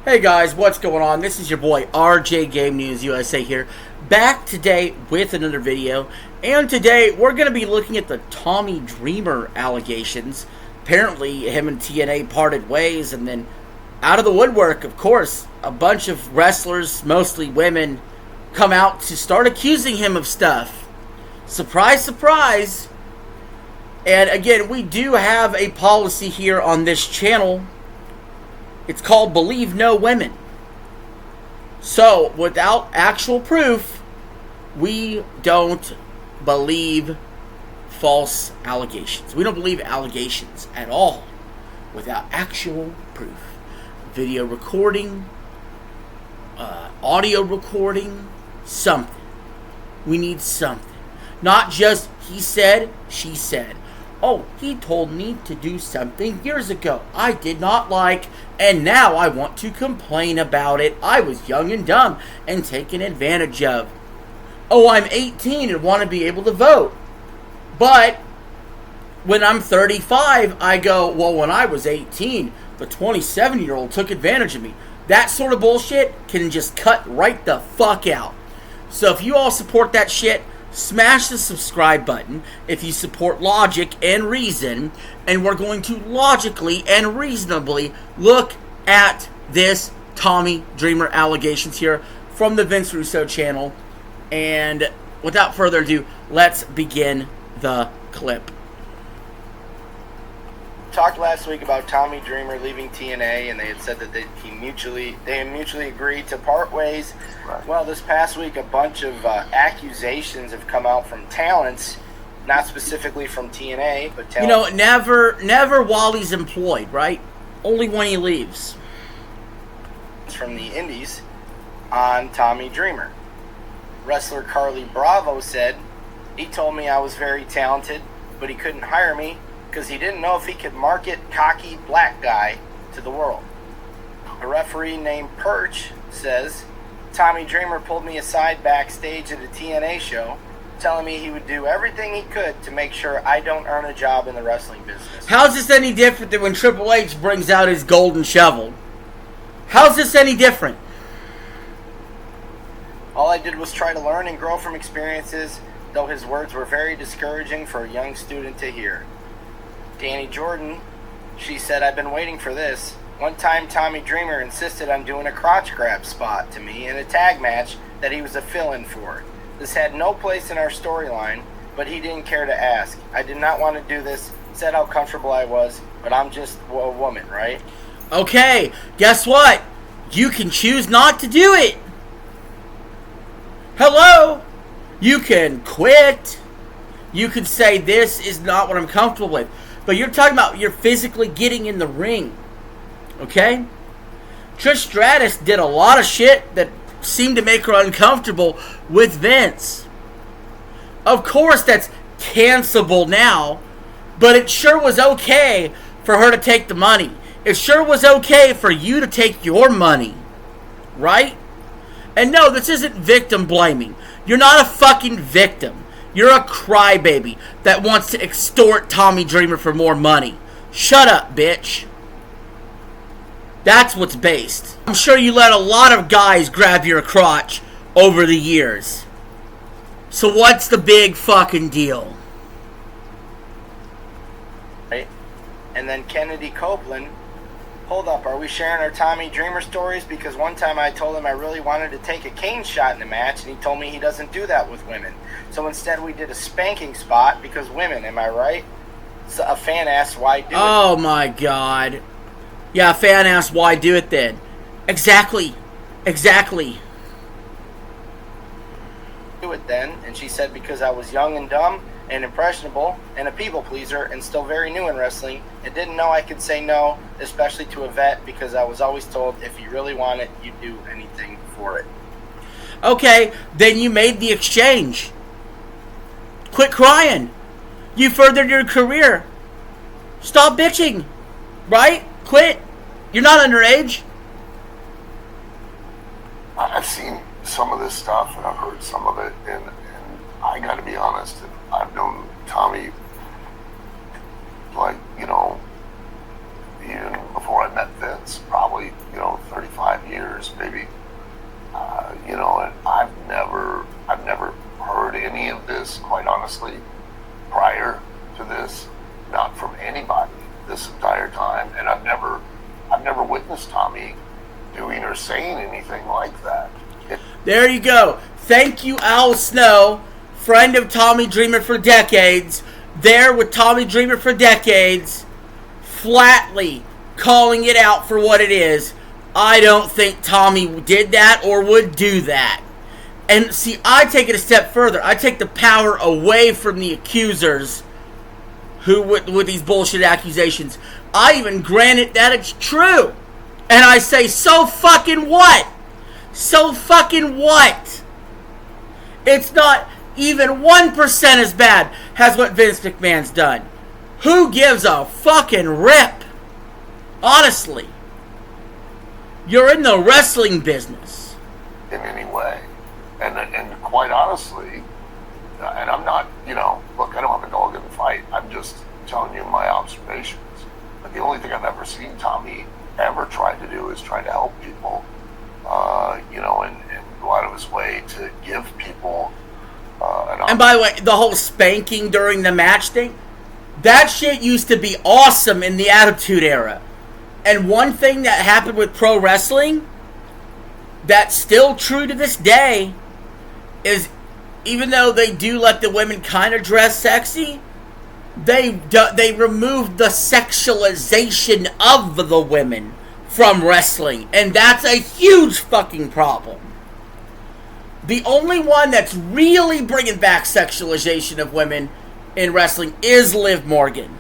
Hey guys, what's going on? This is your boy RJ Game News USA here, back today with another video. And today we're going to be looking at the Tommy Dreamer allegations. Apparently him and TNA parted ways, and then out of the woodwork, of course, a bunch of wrestlers, mostly women, come out to start accusing him of stuff. Surprise, surprise. And again, we do have a policy here on this channel. It's called Believe No Women. So, without actual proof, we don't believe false allegations. We don't believe allegations at all without actual proof. Video recording, audio recording, something. We need something. Not just he said, she said. Oh, he told me to do something years ago I did not like, and now I want to complain about it. I was young and dumb and taken advantage of. Oh, I'm 18 and want to be able to vote. But when I'm 35, I go, well, when I was 18, the 27-year-old took advantage of me. That sort of bullshit can just cut right the fuck out. So if you all support that shit, smash the subscribe button if you support logic and reason, and we're going to logically and reasonably look at this Tommy Dreamer allegations here from the Vince Russo channel. And without further ado, let's begin the clip. Talked last week about Tommy Dreamer leaving TNA, and they had said that they had mutually agreed to part ways. Right. Well, this past week, a bunch of accusations have come out from talents, not specifically from TNA, but talent. Never while he's employed, right? Only when he leaves. From the Indies on Tommy Dreamer. Wrestler Carly Bravo said, "He told me I was very talented, but he couldn't hire me because he didn't know if he could market cocky black guy to the world." A referee named Perch says, "Tommy Dreamer pulled me aside backstage at a TNA show, telling me he would do everything he could to make sure I don't earn a job in the wrestling business." How's this any different than when Triple H brings out his golden shovel? How's this any different? "All I did was try to learn and grow from experiences, though his words were very discouraging for a young student to hear." Danny Jordan, she said, "I've been waiting for this. One time Tommy Dreamer insisted on doing a crotch grab spot to me in a tag match that he was a fill-in for. This had no place in our storyline, but he didn't care to ask. I did not want to do this, said how comfortable I was, but I'm just a woman, right?" Okay, guess what? You can choose not to do it. Hello? You can quit. You can say this is not what I'm comfortable with. But you're talking about you're physically getting in the ring. Okay? Trish Stratus did a lot of shit that seemed to make her uncomfortable with Vince. Of course that's cancelable now, but it sure was okay for her to take the money. It sure was okay for you to take your money. Right? And no, this isn't victim blaming. You're not a fucking victim. You're a crybaby that wants to extort Tommy Dreamer for more money. Shut up, bitch. That's what's based. I'm sure you let a lot of guys grab your crotch over the years. So what's the big fucking deal? Right. And then Kennedy Copeland, "Hold up, are we sharing our Tommy Dreamer stories? Because one time I told him I really wanted to take a cane shot in the match, and he told me he doesn't do that with women. So instead we did a spanking spot because women, am I right?" So a fan asked, "Why do it?" Oh my god. Yeah, a fan asked, why do it then? Exactly. "Do it then," and she said, "Because I was young and dumb and impressionable and a people pleaser and still very new in wrestling and didn't know I could say no, especially to a vet, because I was always told if you really want it, you do anything for it." Okay, then you made the exchange. Quit crying. You furthered your career. Stop bitching. Right? Quit. You're not underage. I've seen some of this stuff and I've heard some of it, and I gotta be honest, I've known Tommy even before I met Vince, probably 35 years, maybe. And I've never heard any of this, quite honestly, prior to this, not from anybody this entire time, and I've never witnessed Tommy doing or saying anything like that. There you go. Thank you, Al Snow, friend of Tommy Dreamer for decades, there with Tommy Dreamer for decades, flatly calling it out for what it is. I don't think Tommy did that or would do that. And see, I take it a step further. I take the power away from the accusers who with these bullshit accusations. I even grant it that it's true. And I say, so fucking what? So fucking what? It's not even 1% as bad as what Vince McMahon's done. Who gives a fucking rip? Honestly. You're in the wrestling business. In any way. And quite honestly, and I'm not, look, I don't have a dog in the fight. I'm just telling you my observations. But the only thing I've ever seen Tommy ever try to do is try to help people, and go out of his way to give people an opportunity. And by the way, the whole spanking during the match thing, that shit used to be awesome in the Attitude Era. And one thing that happened with pro wrestling that's still true to this day is, even though they do let the women kind of dress sexy, they removed the sexualization of the women from wrestling, and that's a huge fucking problem. The only one that's really bringing back sexualization of women in wrestling is Liv Morgan.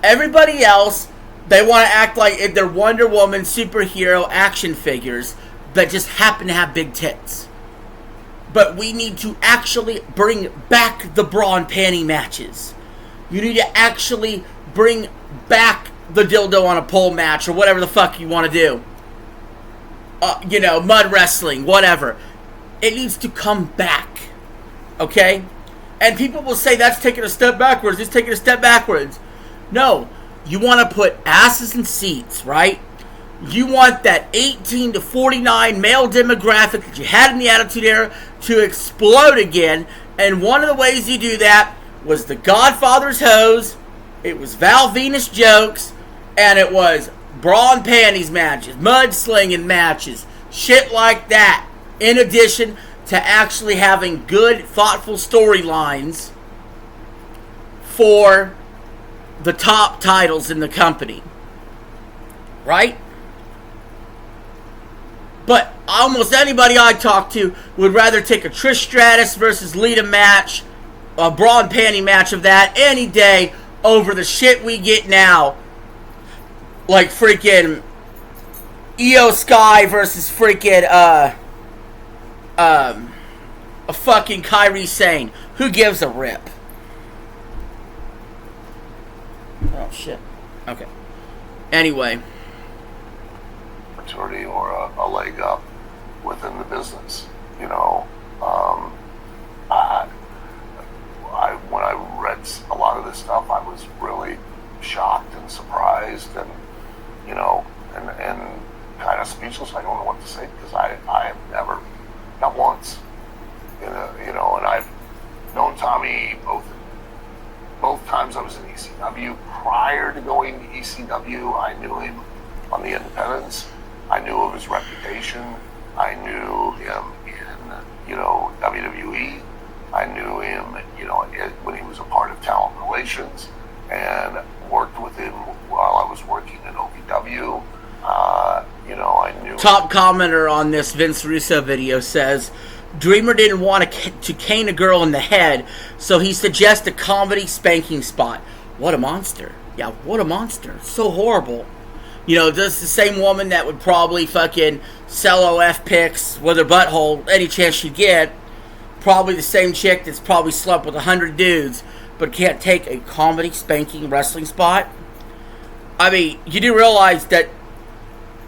Everybody else, they want to act like they're Wonder Woman superhero action figures that just happen to have big tits. But we need to actually bring back the bra and panty matches. You need to actually bring back the dildo on a pole match or whatever the fuck you want to do. Mud wrestling, whatever. It needs to come back. Okay? And people will say that's taking a step backwards. It's taking a step backwards. No. You want to put asses in seats, right? You want that 18 to 49 male demographic that you had in the Attitude Era to explode again. And one of the ways you do that was the Godfather's hose, it was Val Venus jokes, and it was bra and panties matches, mudslinging matches, shit like that. In addition to actually having good, thoughtful storylines for the top titles in the company. Right? But almost anybody I talk to would rather take a Trish Stratus versus Lita match, a bra and panty match of that any day over the shit we get now. Like freaking Io Sky versus freaking a fucking Kairi Sane. Who gives a rip? Oh shit. Okay. Anyway. Opportunity or a leg up within the business. When I read a lot of this stuff, I was really shocked and surprised, and kind of speechless. I don't know what to say because I have never, not once, and I've known Tommy both times I was in ECW. Prior to going to ECW, I knew him on the independents. I knew of his reputation. I knew him in, WWE. I knew him, when he was a part of talent relations, and worked with him while I was working in OVW. I knew. Top commenter on this Vince Russo video says, Dreamer didn't want to cane a girl in the head, so he suggests a comedy spanking spot. What a monster. Yeah, what a monster. So horrible. This is the same woman that would probably fucking sell OF pics with her butthole any chance she'd get. Probably the same chick that's probably slept with 100 dudes, but can't take a comedy spanking wrestling spot. I mean, you do realize that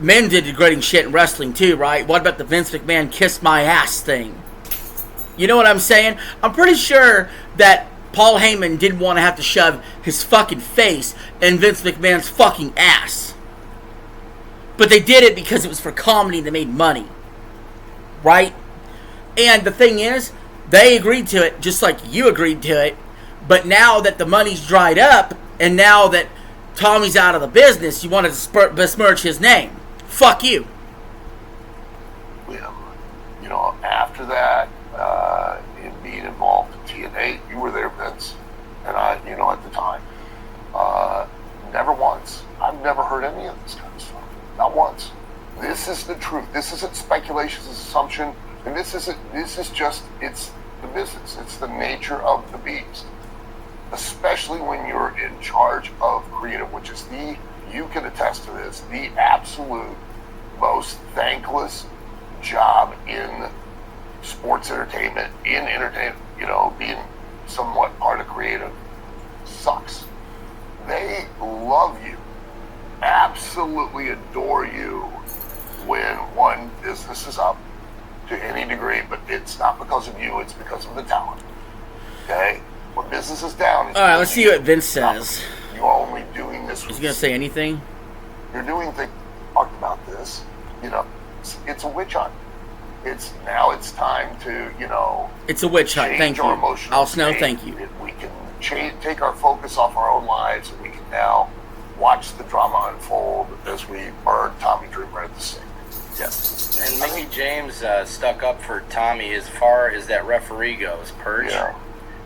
men did degrading shit in wrestling too, right? What about the Vince McMahon kiss my ass thing? You know what I'm saying? I'm pretty sure that Paul Heyman didn't want to have to shove his fucking face in Vince McMahon's fucking ass. But they did it because it was for comedy and they made money. Right? And the thing is, they agreed to it just like you agreed to it. But now that the money's dried up, and now that Tommy's out of the business, you want to besmirch his name. Fuck you. You know, after that, in being involved in TNA, you were there, Vince, and I, you know, at the time, never once. I've never heard any of this kind of stuff. Not once. This is the truth. This isn't speculation, it's assumption, and this is just, it's the business. It's the nature of the beast. Especially when you're in charge of creative, which is you can attest to this, the absolute most thankless job in sports entertainment, you know, being somewhat part of creative sucks. They love you, absolutely adore you when one business is up to any degree, but it's not because of you, it's because of the talent. Okay? When business is down... Alright, let's see what Vince says. You're only doing this... Is he going to say anything? You're doing things... Talked about this. You know, it's a witch hunt. Now it's time to, you know... It's a witch hunt, thank you. Al Snow, thank you. We can take our focus off our own lives, and we can now watch the drama unfold as we burn Tommy Dreamer at the stake. Yes. And Mickey James stuck up for Tommy as far as that referee goes, Perch. Yeah.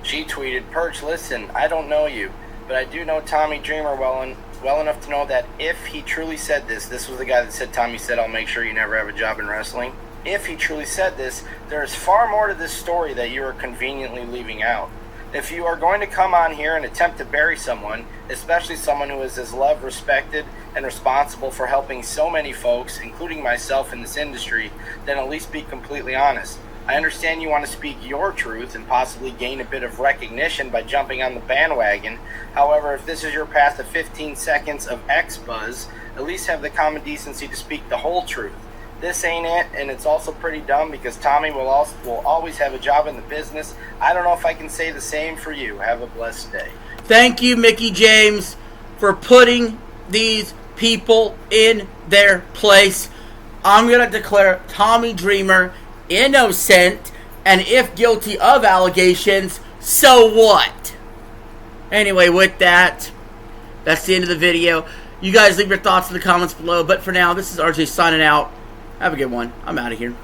She tweeted, Perch, listen, I don't know you, but I do know Tommy Dreamer well enough to know that if he truly said this was the guy that said, Tommy said, I'll make sure you never have a job in wrestling. If he truly said this, there is far more to this story that you are conveniently leaving out. If you are going to come on here and attempt to bury someone, especially someone who is as loved, respected, and responsible for helping so many folks, including myself in this industry, then at least be completely honest. I understand you want to speak your truth and possibly gain a bit of recognition by jumping on the bandwagon. However, if this is your path to 15 seconds of X buzz, at least have the common decency to speak the whole truth. This ain't it, and it's also pretty dumb because Tommy will always have a job in the business. I don't know if I can say the same for you. Have a blessed day. Thank you, Mickey James, for putting these people in their place. I'm going to declare Tommy Dreamer innocent, and if guilty of allegations, so what? Anyway, with that, that's the end of the video. You guys leave your thoughts in the comments below, but for now, this is RJ signing out. Have a good one. I'm out of here.